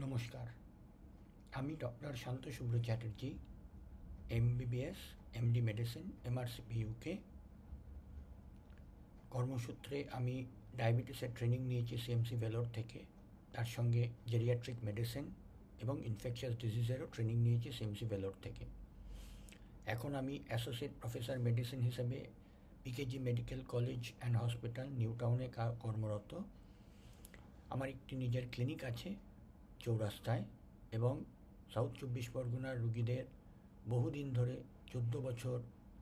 নমস্কার, আমি doctor Shanta Shubhra Chatterjee, MBBS, MD medicine, MRCP UK. কর্মসূত্রে আমি ডায়াবেটিসের ট্রেনিং নিয়েছি সিএমসি ভেলোর থেকে। তার সঙ্গে জেরিয়াট্রিক মেডিসিন এবং ইনফেকশাস ডিজিজেরও ট্রেনিং নিয়েছি সিএমসি ভেলোর থেকে। এখন আমি অ্যাসোসিয়েট প্রফেসর মেডিসিন হিসেবে PKG medical college and hospital new টাউনে কর্মরত। আমার একটি নিজের ক্লিনিক আছে চৌরাস্তায়, এবং সাউথ 24 পরগনার রুগীদের বহুদিন ধরে 14 বছর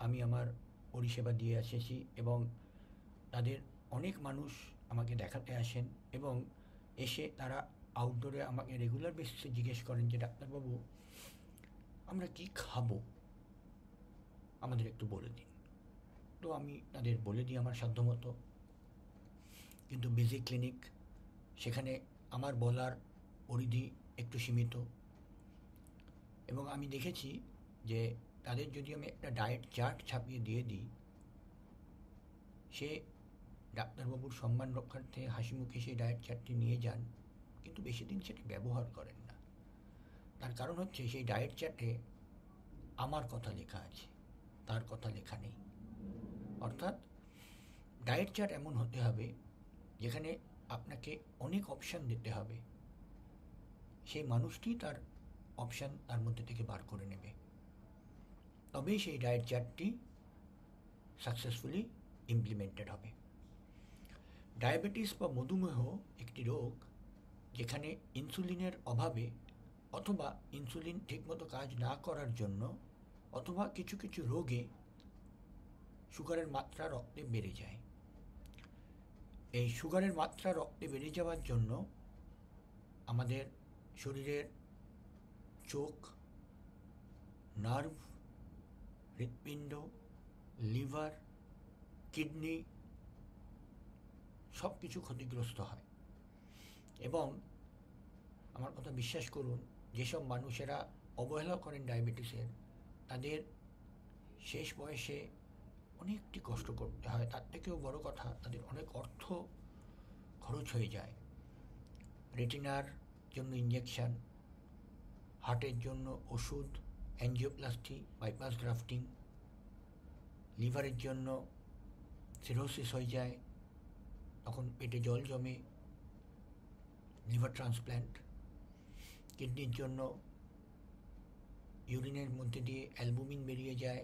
আমি আমার পরিষেবা দিয়ে এসেছি, এবং তাদের অনেক মানুষ আমাকে দেখাতে আসেন এবং এসে তারা আউটডোরে আমাকে রেগুলার বেসিসে জিজ্ঞেস করেন যে ডাক্তারবাবু, আমরা কি খাবো, আমাদের একটু বলে দিন। তো আমি তাদের বলে দিই আমার সাধ্যমতো, কিন্তু বিজি ক্লিনিক, সেখানে আমার বলার পরিধি একটু সীমিত। এবং আমি দেখেছি যে তাদের যদি আমি একটা ডায়েট চার্ট ছাপিয়ে দিয়ে দিই, সে ডাক্তারবাবুর সম্মান রক্ষার্থে হাসি মুখে সেই ডায়েট চার্টটি নিয়ে যান, কিন্তু বেশি দিন সেটি ব্যবহার করেন না। তার কারণ হচ্ছে সেই ডায়েট চার্টে আমার কথা লেখা আছে, তার কথা লেখা নেই। অর্থাৎ ডায়েট চার্ট এমন হতে হবে যেখানে আপনাকে অনেক অপশান দিতে হবে, সেই মানুষটি তার অপশান তার মধ্যে থেকে বার করে নেবে, তবেই সেই ডায়েট চার্টটি সাকসেসফুলি ইমপ্লিমেন্টেড হবে। ডায়াবেটিস বা মধুমেহ একটি রোগ যেখানে ইনসুলিনের অভাবে, অথবা ইনসুলিন ঠিকমতো কাজ না করার জন্য, অথবা কিছু কিছু রোগে সুগারের মাত্রা রক্তে বেড়ে যায়। এই সুগারের মাত্রা রক্তে বেড়ে যাওয়ার জন্য আমাদের শরীরের চোখ, নার্ভ, হৃৎপিণ্ড, লিভার, কিডনি সব কিছু ক্ষতিগ্রস্ত হয়। এবং আমার কথা বিশ্বাস করুন, যেসব মানুষেরা অবহেলা করেন ডায়াবেটিসের, তাদের শেষ বয়সে অনেকটি কষ্ট করতে হয়। তার থেকেও বড় কথা, তাদের অনেক অর্থ খরচ হয়ে যায়। রেটিনার জন্য ইঞ্জেকশান, হার্টের জন্য ওষুধ, অ্যাঞ্জিওপ্লাস্টি, বাইপাস গ্রাফটিং, লিভারের জন্য সিরোসিস হয়ে যায়, তখন পেটে জল জমে, লিভার ট্রান্সপ্ল্যান্ট। কিডনির জন্য ইউরিনের মধ্যে দিয়ে অ্যালবুমিন বেরিয়ে যায়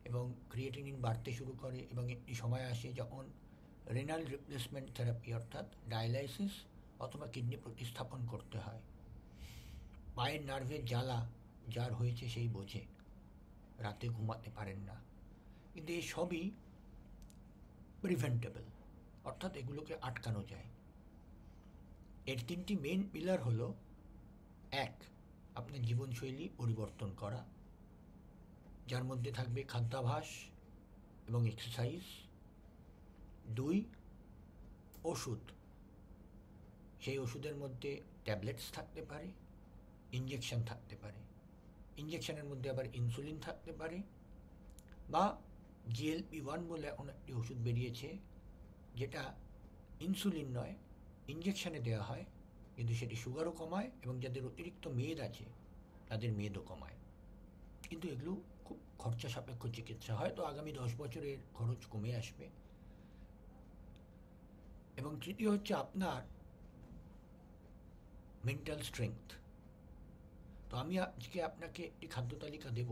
এবং ক্রিয়েটিনিন বাড়তে শুরু করে, এবং একটি সময় আসে যখন রেনাল রিপ্লেসমেন্ট থেরাপি অর্থাৎ ডায়ালাইসিস অথবা কিডনি প্রতিস্থাপন করতে হয়। পায়ের নার্ভের জ্বালা যার হয়েছে সেই বোঝে, রাতে ঘুমাতে পারেন না, কিন্তু এই সবই প্রিভেন্টেবল, অর্থাৎ এগুলোকে আটকানো যায়। এর তিনটি মেন পিলার হলো: এক, আপনার জীবনশৈলী পরিবর্তন করা, যার মধ্যে থাকবে খাদ্যাভ্যাস এবং এক্সারসাইজ। দুই, ওষুধ, সেই ওষুধের মধ্যে ট্যাবলেটস থাকতে পারে, ইঞ্জেকশন থাকতে পারে, ইঞ্জেকশনের মধ্যে আবার ইনসুলিন থাকতে পারে, বা GLP-1 বলে এখন একটি ওষুধ বেরিয়েছে, যেটা ইনসুলিন নয়, ইঞ্জেকশানে দেওয়া হয়, কিন্তু সেটি সুগারও কমায় এবং যাদের অতিরিক্ত মেদ আছে তাদের মেদও কমায়। কিন্তু এগুলো খুব খরচা সাপেক্ষ চিকিৎসা, হয়তো আগামী 10 বছরের খরচ কমে আসবে। এবং তৃতীয় হচ্ছে আপনার মেন্টাল স্ট্রেংথ। তো আমি আজকে আপনাকে একটি খাদ্য তালিকা দেব,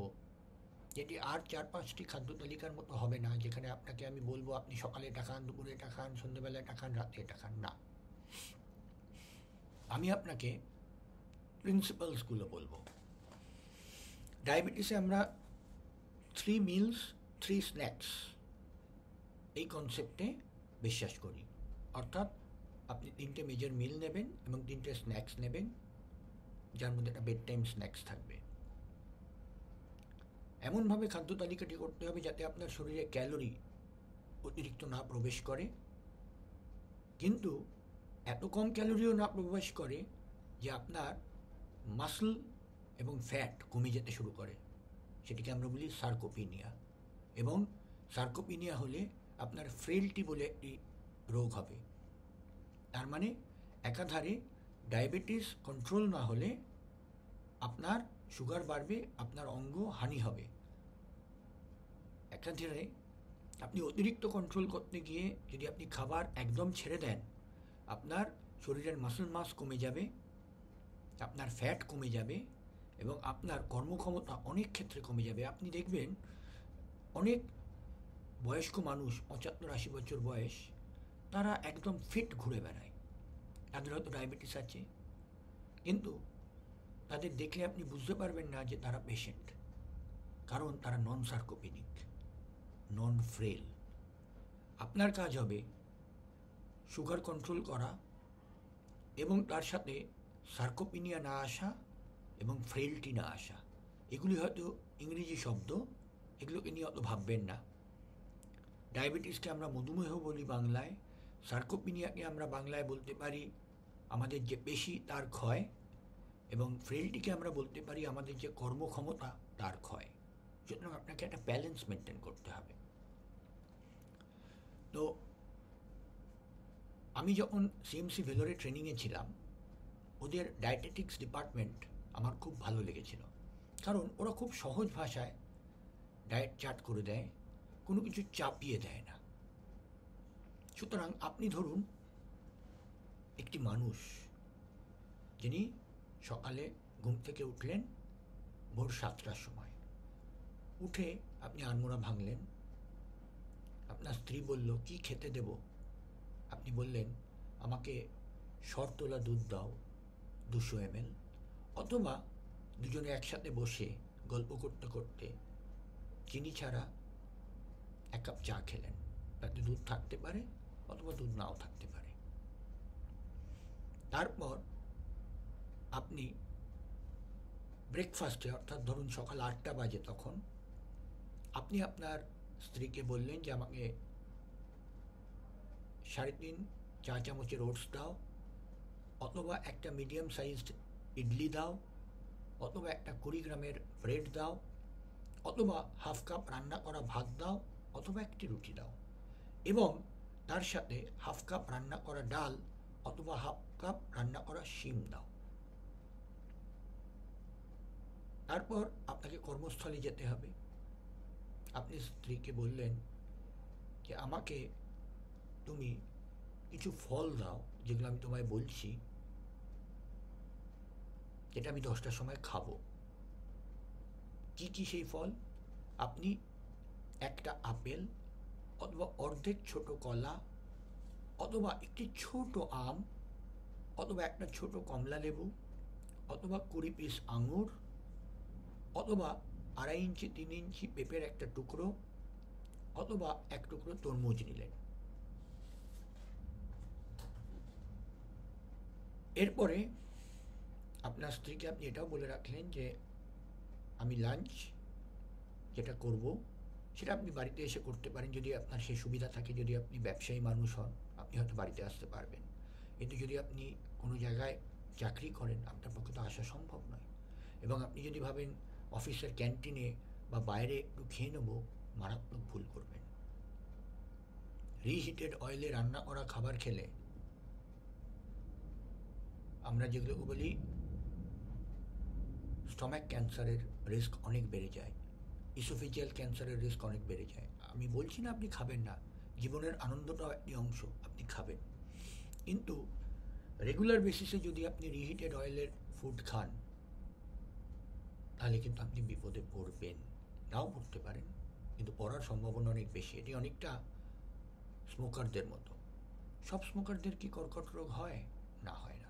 যেটি আর 4-5টি খাদ্য তালিকার মতো হবে না, যেখানে আপনাকে আমি বলবো আপনি সকালে এটা খান, দুপুরে এটা খান, সন্ধ্যেবেলায় এটা খান, রাতে এটা খান। না, আমি আপনাকে প্রিন্সিপালসগুলো বলবো। ডায়াবেটিসে আমরা 3 meals 3 snacks এই কনসেপ্টে বিশ্বাস করি। অর্থাৎ আপনি 3টে মেজর মিল নেবেন এবং 3টে স্ন্যাক্স নেবেন, যার মধ্যে একটা বেড টাইম স্ন্যাক্স থাকবে। এমনভাবে খাদ্য তালিকাটি করতে হবে যাতে আপনার শরীরে ক্যালোরি অতিরিক্ত না প্রবেশ করে, কিন্তু এত কম ক্যালোরিও না প্রবেশ করে যে আপনার মাসল এবং ফ্যাট কমে যেতে শুরু করে। সেটিকে আমরা বলি সার্কোপিনিয়া। এবং সার্কোপিনিয়া হলে আপনার ফ্রেলটি বলে একটি রোগ হবে। তার মানে একাধারে ডায়াবেটিস কন্ট্রোল না হলে আপনার সুগার বাড়বে, আপনার অঙ্গ হানি হবে। একাধারে আপনি অতিরিক্ত কন্ট্রোল করতে গিয়ে যদি আপনি খাবার একদম ছেড়ে দেন, আপনার শরীরের মাসল মাস কমে যাবে, আপনার ফ্যাট কমে যাবে এবং আপনার কর্মক্ষমতা অনেক ক্ষেত্রে কমে যাবে। আপনি দেখবেন অনেক বয়স্ক মানুষ 75-80 বছর বয়স, তারা একদম ফিট ঘুরে বেড়ায়। তাদের হয়তো ডায়াবেটিস আছে, কিন্তু তাদের দেখলে আপনি বুঝতে পারবেন না যে তারা পেশেন্ট, কারণ তারা নন সার্কোপেনিক, নন ফ্রেল। আপনার কাজ হবে সুগার কন্ট্রোল করা এবং তার সাথে সার্কোপিনিয়া না আসা এবং ফ্রেলটি না আসা। এগুলি হয়তো ইংরেজি শব্দ, এগুলোকে নিয়ে অত ভাববেন না। ডায়াবেটিসকে আমরা মধুমেহ বলি বাংলায়, সার্কোপিনিয়াকে আমরা বাংলায় বলতে পারি আমাদের যে পেশি তার ক্ষয়, এবং ফ্রেলটিকে আমরা বলতে পারি আমাদের যে কর্মক্ষমতা তার ক্ষয়। সুতরাং আপনাকে একটা ব্যালেন্স মেনটেন করতে হবে। তো আমি যখন সিএমসি ভেলোরে ট্রেনিংয়ে ছিলাম, ওদের ডায়েটেটিক্স ডিপার্টমেন্ট আমার খুব ভালো লেগেছিল, কারণ ওরা খুব সহজ ভাষায় ডায়েট চার্ট করে দেয়, কোনো কিছু চাপিয়ে দেয় না। সুতরাং আপনি ধরুন একটি মানুষ যিনি সকালে ঘুম থেকে উঠলেন ভোর 7টার সময়, উঠে আপনি আড়মোড়া ভাঙলেন, আপনার স্ত্রী বলল কি খেতে দেব, আপনি বললেন আমাকে শরতোলা দুধ দাও 200 ml, অথবা দুজনে একসাথে বসে গল্প করতে করতে চিনি ছাড়া 1 কাপ চা খেলেন। তাতে দুধ থাকতে পারে অথবা দুধ নাও থাকতে পারে। তারপর আপনি ব্রেকফাস্টে, অর্থাৎ ধরুন সকাল 8টা বাজে, তখন আপনি আপনার স্ত্রীকে বললেন যে আমাকে 3.5 চা চামচের ওটস দাও, অথবা একটা মিডিয়াম সাইজড ইডলি দাও, অথবা একটা 20 গ্রামের ব্রেড দাও, অথবা 1/2 কাপ রান্না করা ভাত দাও, অথবা একটি রুটি দাও, এবং তার সাথে 1/2 কাপ রান্না করা ডাল অথবা 1/2 কাপ রান্না করা শিম দাও। তারপর আপনাকে কর্মস্থলে যেতে হবে। আপনি স্ত্রীকে বললেন যে আমাকে তুমি কিছু ফল দাও, যেগুলো আমি তোমায় বলছি, যেটা আমি 10টার সময় খাবো। কি কি সেই ফল? আপনি একটা আপেল অথবা অর্ধেক ছোট কলা, অথবা একটি ছোট আম, অথবা একটা ছোট কমলা লেবু, অথবা 20 পিস আঙুর, অথবা 2.5 ইঞ্চি 3 ইঞ্চি পেঁপের একটা টুকরো, অথবা 1 টুকরো তরমুজ নিলেন। এরপরে আপনার স্ত্রীকে আপনি এটাও বলে রাখলেন যে আমি লাঞ্চ যেটা করব সেটা আপনি বাড়িতে এসে করতে পারেন, যদি আপনার সেই সুবিধা থাকে। যদি আপনি ব্যবসায়ী মানুষ হন, আপনি হয়তো বাড়িতে আসতে পারবেন, কিন্তু যদি আপনি কোনো জায়গায় চাকরি করেন, আপনার পক্ষে তো আসা সম্ভব নয়। এবং আপনি যদি ভাবেন অফিসের ক্যান্টিনে বা বাইরে একটু খেয়ে নেবো, মারাত্মক ভুল করবেন। রিহিটেড অয়েলে রান্না করা খাবার খেলে আমরা যেগুলোকে বলি স্টমাক ক্যান্সারের রিস্ক অনেক বেড়ে যায়, ইসোফেজিয়াল ক্যান্সারের রিস্ক অনেক বেড়ে যায়। আমি বলছি না আপনি খাবেন না, জীবনের আনন্দটাও একটি অংশ, আপনি খাবেন, কিন্তু রেগুলার বেসিসে যদি আপনি রিহিটেড অয়েলের ফুড খান, তাহলে কিন্তু আপনি বিপদে পড়বেন। নাও পড়তে পারেন, কিন্তু পড়ার সম্ভাবনা অনেক বেশি। এটি অনেকটা স্মোকারদের মতো। সব স্মোকারদের কি কর্কট রোগ হয়? না, হয় না,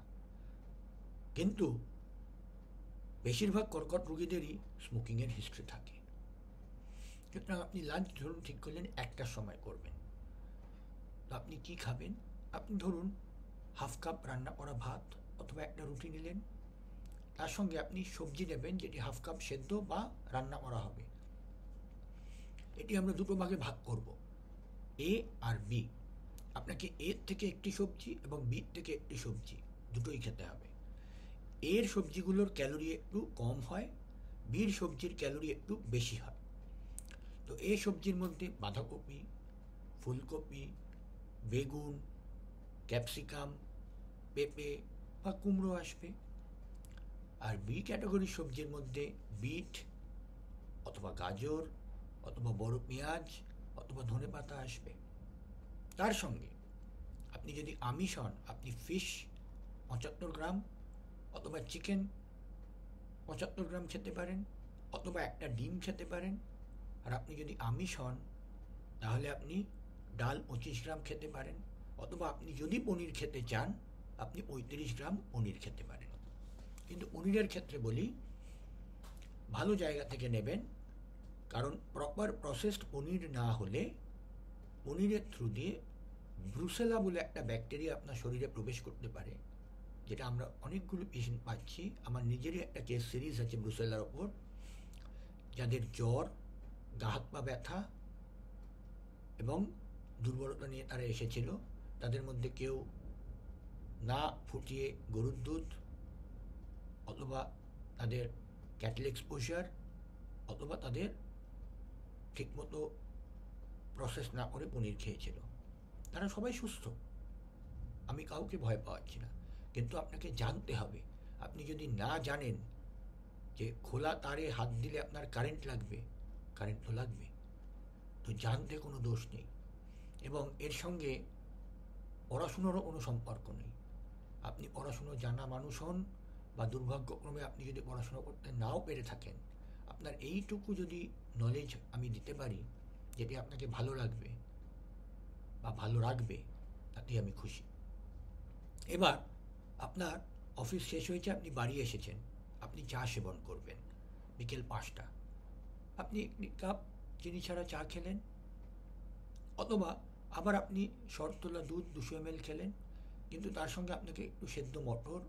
কিন্তু বেশিরভাগ কর্কট রোগীদেরই স্মোকিংয়ের হিস্ট্রি থাকে। সুতরাং আপনি লাঞ্চ ধরুন ঠিক করলেন 1টার সময় করবেন, তো আপনি কি খাবেন? আপনি ধরুন 1/2 কাপ রান্না করা ভাত অথবা একটা রুটি নিলেন, তার সঙ্গে আপনি সবজি নেবেন যেটি 1/2 কাপ সেদ্ধ বা রান্না করা হবে। এটি আমরা দুটো ভাগে ভাগ করব, এ আর বি। আপনাকে এ থেকে একটি সবজি এবং বি থেকে একটি সবজি, দুটোই খেতে হবে। এর সবজিগুলোর ক্যালোরি একটু কম হয়, বির সবজির ক্যালোরি একটু বেশি হয়। তো এই সবজির মধ্যে বাঁধাকপি, ফুলকপি, বেগুন, ক্যাপসিকাম, পেঁপে, বা কুমড়ো আসবে। আর বি ক্যাটাগরির সবজির মধ্যে বিট অথবা গাজর অথবা বড় পেঁয়াজ অথবা ধনেপাতা আসবে। তার সঙ্গে আপনি যদি আমিষ হন, আপনি ফিশ 75 গ্রাম অথবা চিকেন 75 গ্রাম খেতে পারেন, অথবা একটা ডিম খেতে পারেন। আর আপনি যদি আমিষ হন তাহলে আপনি ডাল 25 গ্রাম খেতে পারেন, অথবা আপনি যদি পনির খেতে চান আপনি 35 গ্রাম পনির খেতে পারেন। কিন্তু পনিরের ক্ষেত্রে বলি, ভালো জায়গা থেকে নেবেন, কারণ প্রপার প্রসেসড পনির না হলে পনিরের থ্রু দিয়ে ব্রুসেলা বলে একটা ব্যাকটেরিয়া আপনার শরীরে প্রবেশ করতে পারে, যেটা আমরা অনেকগুলো পেশেন্ট পাচ্ছি। আমার নিজেরই একটা কেস সিরিজ আছে ব্রুসেলার ওপর, যাদের জ্বর, গা হাত পা ব্যথা এবং দুর্বলতা নিয়ে তারা এসেছিল। তাদের মধ্যে কেউ না ফুটিয়ে গরুর দুধ, অথবা তাদের ক্যাটেল এক্সপোজার, অথবা তাদের ঠিকমতো প্রসেস না করে পনির খেয়েছিল। তারা সবাই সুস্থ, আমি কাউকে ভয় পাওয়াচ্ছি না। কিন্তু আপনাকে জানতে হবে। আপনি যদি না জানেন যে খোলা তারে হাত দিলে আপনার কারেন্ট লাগবে, কারেন্ট তো লাগবে, তো জানতে কোনো দোষ নেই। এবং এর সঙ্গে পড়াশুনোরও কোনো সম্পর্ক নেই। আপনি পড়াশুনো জানা মানুষ হন বা দুর্ভাগ্যক্রমে আপনি যদি পড়াশুনো করতে নাও পেরে থাকেন, আপনার এইটুকু যদি নলেজ আমি দিতে পারি যেটি আপনাকে ভালো লাগবে বা ভালো রাখবে, তাতেই আমি খুশি। এবার আপনার অফিস শেষ হয়েছে, আপনি বাড়ি এসেছেন, আপনি চা সেবন করবেন বিকেল 5টা। আপনি একটি কাপ চিনি ছাড়া চা খেলেন, অথবা আবার আপনি শরতলা দুধ 200 ml খেলেন, কিন্তু তার সঙ্গে আপনাকে একটু সেদ্ধ মটর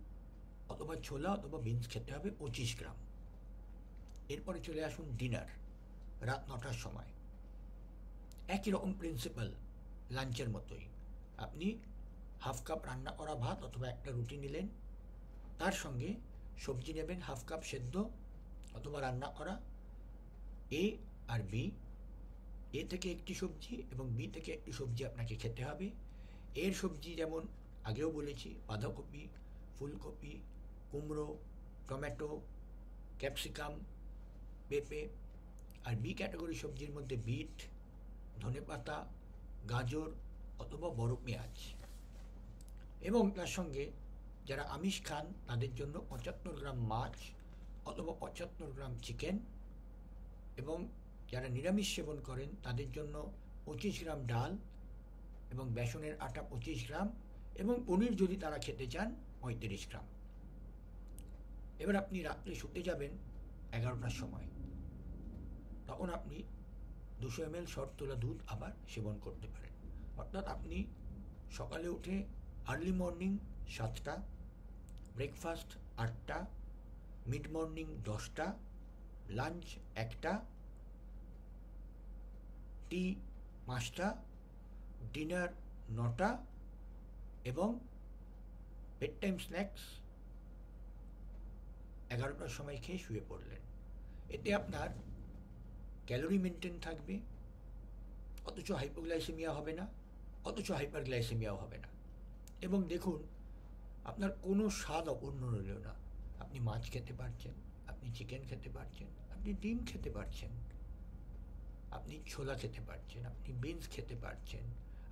অথবা ছোলা অথবা বিনস খেতে হবে 25 গ্রাম। এরপরে চলে আসুন ডিনার, রাত 9টার সময়। একই রকম প্রিন্সিপাল, লাঞ্চের মতোই। আপনি হাফ কাপ রান্না করা ভাত অথবা একটা রুটি নিলেন, তার সঙ্গে সবজি নেবেন হাফ কাপ সেদ্ধ অথবা রান্না করা। এ আর বি, এ থেকে একটি সবজি এবং বি থেকে একটি সবজি আপনাকে খেতে হবে। এর সবজি যেমন আগেও বলেছি, বাঁধাকপি, ফুলকপি, কুমড়ো, টমেটো, ক্যাপসিকাম, পেঁপে। আর বি ক্যাটাগরি সবজির মধ্যে বিট, ধনেপাতা, গাজর অথবা বড় পেঁয়াজ। এবং তার সঙ্গে যারা আমিষ খান তাদের জন্য 75 গ্রাম মাছ অথবা 75 গ্রাম চিকেন, এবং যারা নিরামিষ সেবন করেন তাদের জন্য 25 গ্রাম ডাল এবং বেসনের আটা 25 গ্রাম, এবং পনির যদি তারা খেতে চান 35 গ্রাম। এবার আপনি রাত্রে শুতে যাবেন 11টার সময়, তখন আপনি 200 ml শরতলা দুধ আবার সেবন করতে পারেন। অর্থাৎ আপনি সকালে উঠে আর্লি মর্নিং 7টা, ব্রেকফাস্ট 8টা, মিড মর্নিং 10টা, লাঞ্চ 1টা, টি 5টা, ডিনার 9টা এবং বেড টাইম স্ন্যাক্স 11টার সময় খেয়ে শুয়ে পড়লেন। এতে আপনার ক্যালোরি মেনটেন থাকবে, অথচ হাইপোগ্লাইসেমিয়া হবে না, অথচ হাইপারগ্লাইসেমিয়াও হবে না। এবং দেখুন, আপনার কোনো স্বাদ অপূর্ণ রইল না। আপনি মাছ খেতে পারছেন, আপনি চিকেন খেতে পারছেন, আপনি ডিম খেতে পারছেন, আপনি ছোলা খেতে পারছেন, আপনি বিনস খেতে পারছেন,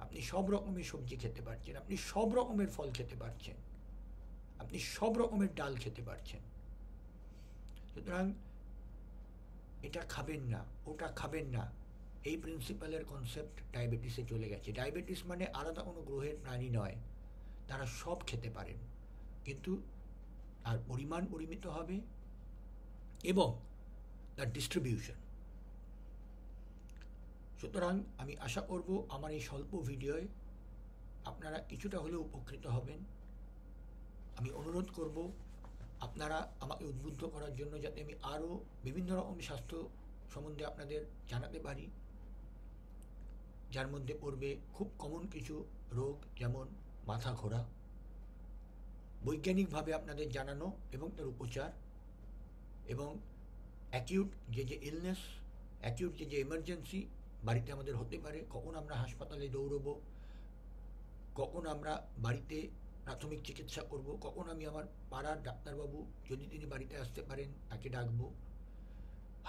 আপনি সব রকমের সবজি খেতে পারছেন, আপনি সব রকমের ফল খেতে পারছেন, আপনি সব রকমের ডাল খেতে পারছেন। সুতরাং এটা খাবেন না, ওটা খাবেন না, এই প্রিন্সিপালের কনসেপ্ট ডায়াবেটিসে চলে গেছে। ডায়াবেটিস মানে আলাদা কোনো গ্রহের প্রাণী নয়, তারা সব খেতে পারেন, কিন্তু তার পরিমাণ পরিমিত হবে এবং তার ডিস্ট্রিবিউশন। সুতরাং আমি আশা করব আমার এই স্বল্প ভিডিওয় আপনারা কিছুটা হলেও উপকৃত হবেন। আমি অনুরোধ করব আপনারা আমাকে উদ্বুদ্ধ করার জন্য, যাতে আমি আরও বিভিন্ন রকম স্বাস্থ্য সম্বন্ধে আপনাদের জানাতে পারি, যার মধ্যে পড়বে খুব কমন কিছু রোগ, যেমন মাথা ঘোরা, বৈজ্ঞানিকভাবে আপনাদের জানানো এবং তার উপচার, এবং অ্যাকিউট যে ইলনেস, অ্যাকিউট যে এমার্জেন্সি বাড়িতে আমাদের হতে পারে, কখন আমরা হাসপাতালে দৌড়বো, কখন আমরা বাড়িতে প্রাথমিক চিকিৎসা করব, কখন আমি আমার পাড়ার ডাক্তারবাবু যদি তিনি বাড়িতে আসতে পারেন তাকে ডাকবো,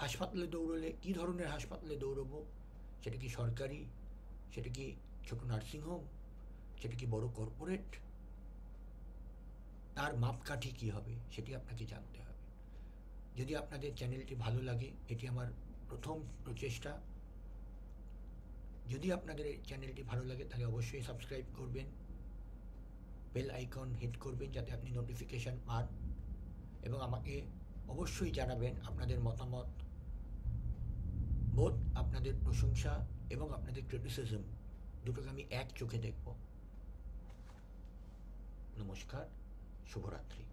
হাসপাতালে দৌড়লে কী ধরনের হাসপাতালে দৌড়বো, সেটা কি সরকারি, সেটা কি ছোট নার্সিংহোম, সেটা কি বড় কর্পোরেট, তার মাপকাঠি কী হবে সেটি আপনাকে জানতে হবে। যদি আপনাদের চ্যানেলটি ভালো লাগে, এটি আমার প্রথম প্রচেষ্টা, যদি আপনাদের এই চ্যানেলটি ভালো লাগে তাহলে অবশ্যই সাবস্ক্রাইব করবেন, বেল আইকন হিট করবেন যাতে আপনি নোটিফিকেশান পান, এবং আমাকে অবশ্যই জানাবেন আপনাদের মতামত, বোধ আপনাদের প্রশংসা এবং আপনাদের ক্রিটিসিজম দুটোকে আমি এক চোখে দেখব। নমস্কার, শুভরাত্রি।